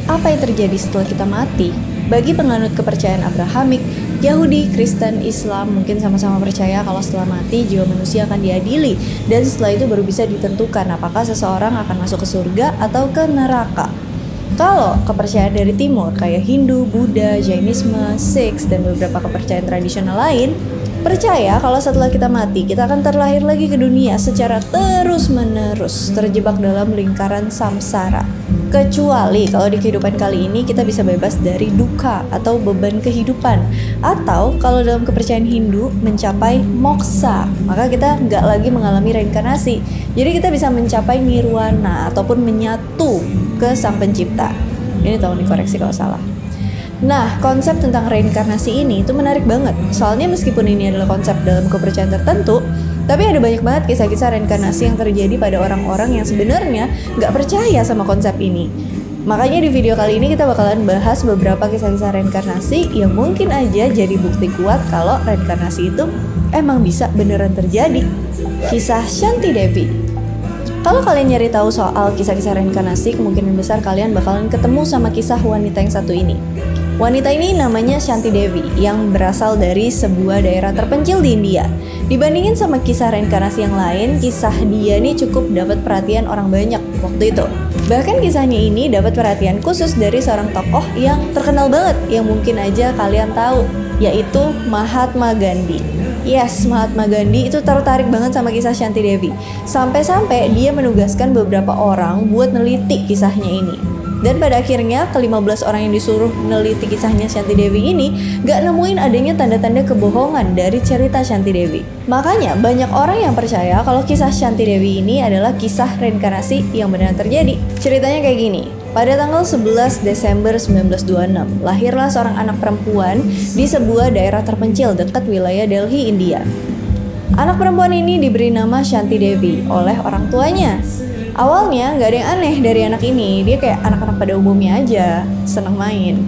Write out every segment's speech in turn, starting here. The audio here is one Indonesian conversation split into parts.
apa yang terjadi setelah kita mati? Bagi penganut kepercayaan Abrahamik, Yahudi, Kristen, Islam mungkin sama-sama percaya kalau setelah mati jiwa manusia akan diadili dan setelah itu baru bisa ditentukan apakah seseorang akan masuk ke surga atau ke neraka. Kalau kepercayaan dari timur kayak Hindu, Buddha, Jainisme, Sikhs, dan beberapa kepercayaan tradisional lain percaya kalau setelah kita mati kita akan terlahir lagi ke dunia secara terus-menerus terjebak dalam lingkaran samsara. Kecuali kalau di kehidupan kali ini kita bisa bebas dari duka atau beban kehidupan. Atau kalau dalam kepercayaan Hindu mencapai moksa, maka kita nggak lagi mengalami reinkarnasi. Jadi kita bisa mencapai nirwana ataupun menyatu ke sang pencipta. Ini tolong dikoreksi kalau salah. Nah, konsep tentang reinkarnasi ini itu menarik banget. Soalnya meskipun ini adalah konsep dalam kepercayaan tertentu, tapi ada banyak banget kisah-kisah reinkarnasi yang terjadi pada orang-orang yang sebenarnya nggak percaya sama konsep ini. Makanya di video kali ini kita bakalan bahas beberapa kisah-kisah reinkarnasi yang mungkin aja jadi bukti kuat kalau reinkarnasi itu emang bisa beneran terjadi. Kisah Shanti Devi. Kalau kalian nyari tahu soal kisah-kisah reinkarnasi, kemungkinan besar kalian bakalan ketemu sama kisah wanita yang satu ini. Wanita ini namanya Shanti Devi yang berasal dari sebuah daerah terpencil di India. Dibandingin sama kisah reinkarnasi yang lain, kisah dia ini cukup dapat perhatian orang banyak waktu itu. Bahkan kisahnya ini dapat perhatian khusus dari seorang tokoh yang terkenal banget yang mungkin aja kalian tahu, yaitu Mahatma Gandhi. Yes, Mahatma Gandhi itu tertarik banget sama kisah Shanti Devi. Sampai-sampai dia menugaskan beberapa orang buat neliti kisahnya ini. Dan pada akhirnya ke-15 orang yang disuruh meneliti kisahnya Shanti Devi ini gak nemuin adanya tanda-tanda kebohongan dari cerita Shanti Devi. Makanya banyak orang yang percaya kalau kisah Shanti Devi ini adalah kisah reinkarnasi yang benar terjadi. Ceritanya kayak gini. Pada tanggal 11 Desember 1926, lahirlah seorang anak perempuan di sebuah daerah terpencil dekat wilayah Delhi, India. Anak perempuan ini diberi nama Shanti Devi oleh orang tuanya. Awalnya gak ada yang aneh dari anak ini, dia kayak anak-anak pada umumnya aja, seneng main.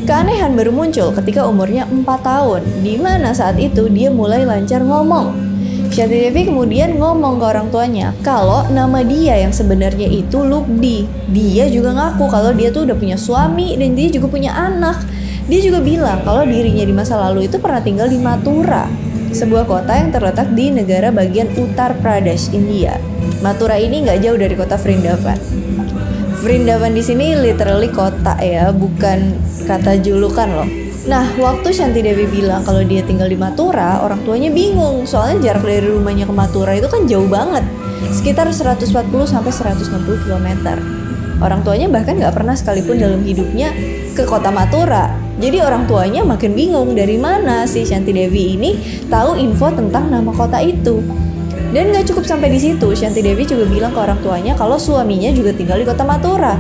Keanehan baru muncul ketika umurnya 4 tahun, di mana saat itu dia mulai lancar ngomong. Shanti Devi kemudian ngomong ke orang tuanya kalau nama dia yang sebenarnya itu Lukdi. Dia juga ngaku kalau dia tuh udah punya suami dan dia juga punya anak. Dia juga bilang kalau dirinya di masa lalu itu pernah tinggal di Mathura, sebuah kota yang terletak di negara bagian Uttar Pradesh, India. Mathura ini nggak jauh dari kota Vrindavan. Vrindavan di sini literally kota ya, bukan kata julukan loh. Nah, waktu Shanti Devi bilang kalau dia tinggal di Mathura, orang tuanya bingung. Soalnya jarak dari rumahnya ke Mathura itu kan jauh banget, sekitar 140 sampai 160 km. Orang tuanya bahkan nggak pernah sekalipun dalam hidupnya ke kota Mathura. Jadi orang tuanya makin bingung dari mana si Shanti Devi ini tahu info tentang nama kota itu. Dan gak cukup sampai di situ, Shanti Devi juga bilang ke orang tuanya kalau suaminya juga tinggal di kota Mathura.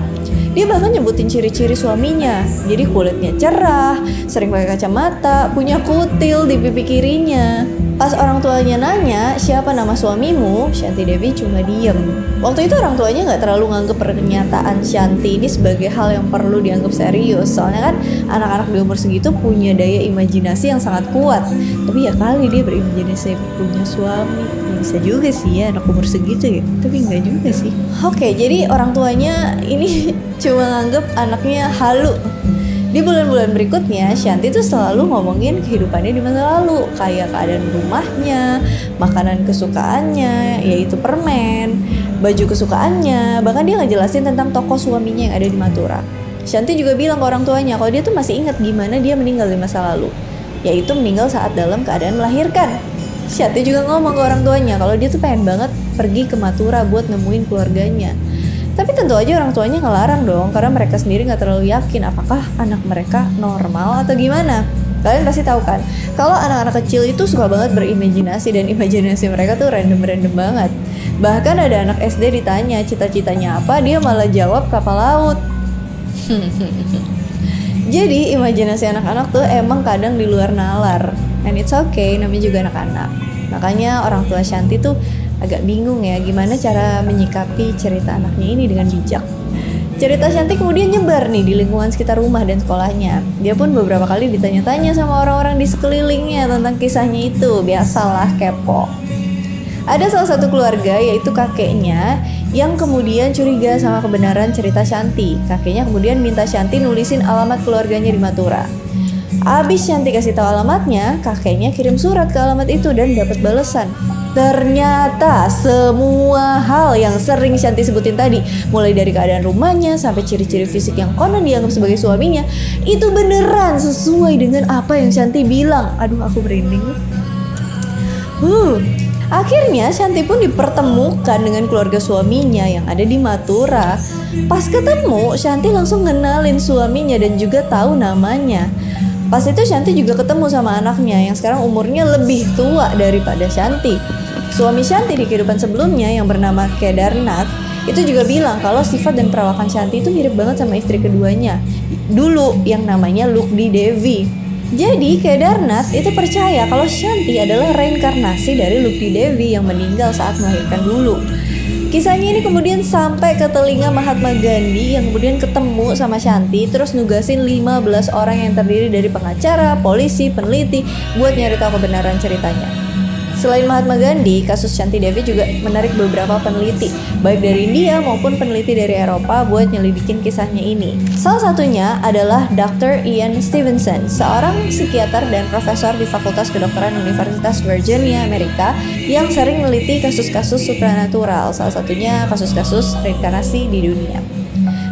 Dia bahkan nyebutin ciri-ciri suaminya. Jadi kulitnya cerah, sering pakai kacamata, punya kutil di pipi kirinya. Pas orang tuanya nanya, siapa nama suamimu? Shanti Devi cuma diem. Waktu itu orang tuanya gak terlalu nganggep pernyataan Shanti ini sebagai hal yang perlu dianggap serius. Soalnya kan anak-anak di umur segitu punya daya imajinasi yang sangat kuat. Tapi ya kali dia berimajinasi punya suami. Bisa juga sih ya anak umur segitu ya, tapi enggak juga sih. Oke, jadi orang tuanya ini cuma nganggep anaknya halu. Di bulan-bulan berikutnya, Shanti tuh selalu ngomongin kehidupannya di masa lalu, kayak keadaan rumahnya, makanan kesukaannya, yaitu permen, baju kesukaannya, bahkan dia ngejelasin tentang toko suaminya yang ada di Mathura. Shanti juga bilang ke orang tuanya kalau dia tuh masih ingat gimana dia meninggal di masa lalu, yaitu meninggal saat dalam keadaan melahirkan. Shanti juga ngomong ke orang tuanya kalau dia tuh pengen banget pergi ke Mathura buat nemuin keluarganya. Tapi tentu aja orang tuanya ngelarang dong, karena mereka sendiri gak terlalu yakin apakah anak mereka normal atau gimana. Kalian pasti tahu kan, kalau anak-anak kecil itu suka banget berimajinasi, dan imajinasi mereka tuh random banget. Bahkan ada anak SD ditanya cita-citanya apa, dia malah jawab kapal laut. Jadi imajinasi anak-anak tuh emang kadang di luar nalar. And it's okay, namanya juga anak-anak. Makanya orang tua Shanti tuh agak bingung ya gimana cara menyikapi cerita anaknya ini dengan bijak. Cerita Shanti kemudian nyebar nih di lingkungan sekitar rumah dan sekolahnya. Dia pun beberapa kali ditanya-tanya sama orang-orang di sekelilingnya tentang kisahnya itu. Biasalah kepo. Ada salah satu keluarga, yaitu kakeknya, yang kemudian curiga sama kebenaran cerita Shanti. Kakeknya kemudian minta Shanti nulisin alamat keluarganya di Mathura. Abis Shanti kasih tahu alamatnya, kakeknya kirim surat ke alamat itu dan dapat balasan. Ternyata semua hal yang sering Shanti sebutin tadi, mulai dari keadaan rumahnya sampai ciri-ciri fisik yang konon dianggap sebagai suaminya, itu beneran sesuai dengan apa yang Shanti bilang. Aduh, aku merinding. Akhirnya Shanti pun dipertemukan dengan keluarga suaminya yang ada di Mathura. Pas ketemu, Shanti langsung ngenalin suaminya dan juga tahu namanya. Pas itu Shanti juga ketemu sama anaknya yang sekarang umurnya lebih tua daripada Shanti. Suami Shanti di kehidupan sebelumnya yang bernama Kedarnath itu juga bilang kalau sifat dan perawakan Shanti itu mirip banget sama istri keduanya dulu yang namanya Lukdi Devi. Jadi Kedarnath itu percaya kalau Shanti adalah reinkarnasi dari Lukdi Devi yang meninggal saat melahirkan dulu. Kisahnya ini kemudian sampai ke telinga Mahatma Gandhi yang kemudian ketemu sama Shanti terus nugasin 15 orang yang terdiri dari pengacara, polisi, peneliti buat nyari tahu kebenaran ceritanya. Selain Mahatma Gandhi, kasus Shanti Devi juga menarik beberapa peneliti, baik dari India maupun peneliti dari Eropa buat nyelidikin kisahnya ini. Salah satunya adalah Dr. Ian Stevenson, seorang psikiater dan profesor di Fakultas Kedokteran Universitas Virginia, Amerika, yang sering meneliti kasus-kasus supranatural, salah satunya kasus-kasus reinkarnasi di dunia.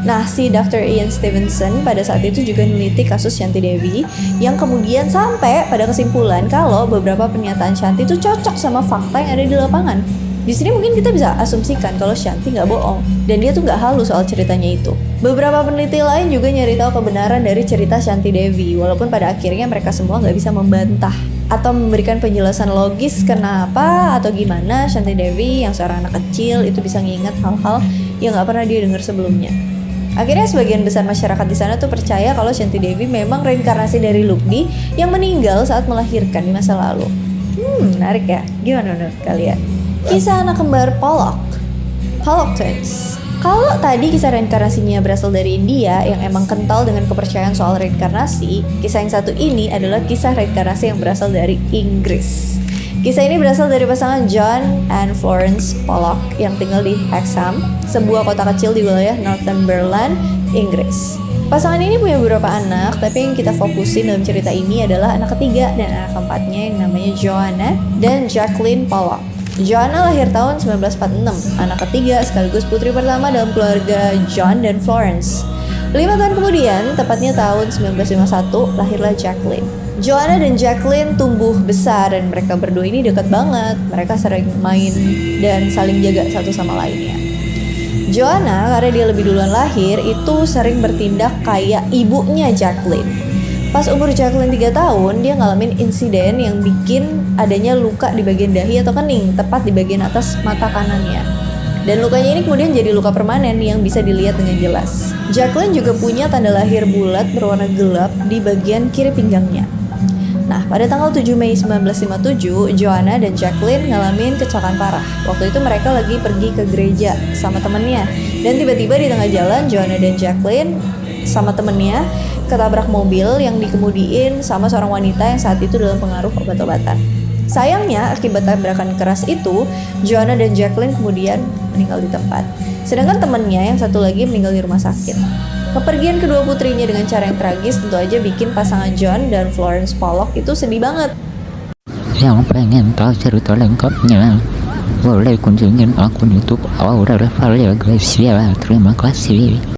Nah, si Dr. Ian Stevenson pada saat itu juga meneliti kasus Shanti Devi yang kemudian sampai pada kesimpulan kalau beberapa pernyataan Shanti itu cocok sama fakta yang ada di lapangan. Di sini mungkin kita bisa asumsikan kalau Shanti nggak bohong dan dia tuh nggak halu soal ceritanya itu. Beberapa peneliti lain juga nyari tahu kebenaran dari cerita Shanti Devi, walaupun pada akhirnya mereka semua nggak bisa membantah atau memberikan penjelasan logis kenapa atau gimana Shanti Devi yang seorang anak kecil itu bisa nginget hal-hal yang nggak pernah dia dengar sebelumnya. Akhirnya sebagian besar masyarakat di sana tuh percaya kalau Shanti Devi memang reinkarnasi dari Lukdi yang meninggal saat melahirkan di masa lalu. Menarik ya? Gimana menurut kalian? Kisah anak kembar Pollock Twins. Kalau tadi kisah reinkarnasinya berasal dari India yang emang kental dengan kepercayaan soal reinkarnasi, kisah yang satu ini adalah kisah reinkarnasi yang berasal dari Inggris. Kisah ini berasal dari pasangan John and Florence Pollock yang tinggal di Hexham, sebuah kota kecil di wilayah Northumberland, Inggris. Pasangan ini punya beberapa anak, tapi yang kita fokusin dalam cerita ini adalah anak ketiga dan anak keempatnya yang namanya Joanna dan Jacqueline Pollock. Joanna lahir tahun 1946, anak ketiga sekaligus putri pertama dalam keluarga John dan Florence. 5 tahun kemudian, tepatnya tahun 1951, lahirlah Jacqueline. Joanna dan Jacqueline tumbuh besar dan mereka berdua ini dekat banget. Mereka sering main dan saling jaga satu sama lainnya. Joanna, karena dia lebih duluan lahir, itu sering bertindak kayak ibunya Jacqueline. Pas umur Jacqueline 3 tahun, dia ngalamin insiden yang bikin adanya luka di bagian dahi atau kening, tepat di bagian atas mata kanannya. Dan lukanya ini kemudian jadi luka permanen yang bisa dilihat dengan jelas. Jacqueline juga punya tanda lahir bulat berwarna gelap di bagian kiri pinggangnya. Nah, pada tanggal 7 Mei 1957, Joanna dan Jacqueline ngalamin kecelakaan parah. Waktu itu mereka lagi pergi ke gereja sama temennya. Dan tiba-tiba di tengah jalan, Joanna dan Jacqueline sama temennya ketabrak mobil yang dikemudiin sama seorang wanita yang saat itu dalam pengaruh obat-obatan. Sayangnya, akibat tabrakan keras itu, Joanna dan Jacqueline kemudian meninggal di tempat. Sedangkan temannya yang satu lagi meninggal di rumah sakit. Kepergian kedua putrinya dengan cara yang tragis tentu aja bikin pasangan John dan Florence Pollock itu sedih banget. Yang pengen tahu cerita lengkapnya, boleh kunjungin akun YouTube Aurel Valeria Gracia. Terima kasih.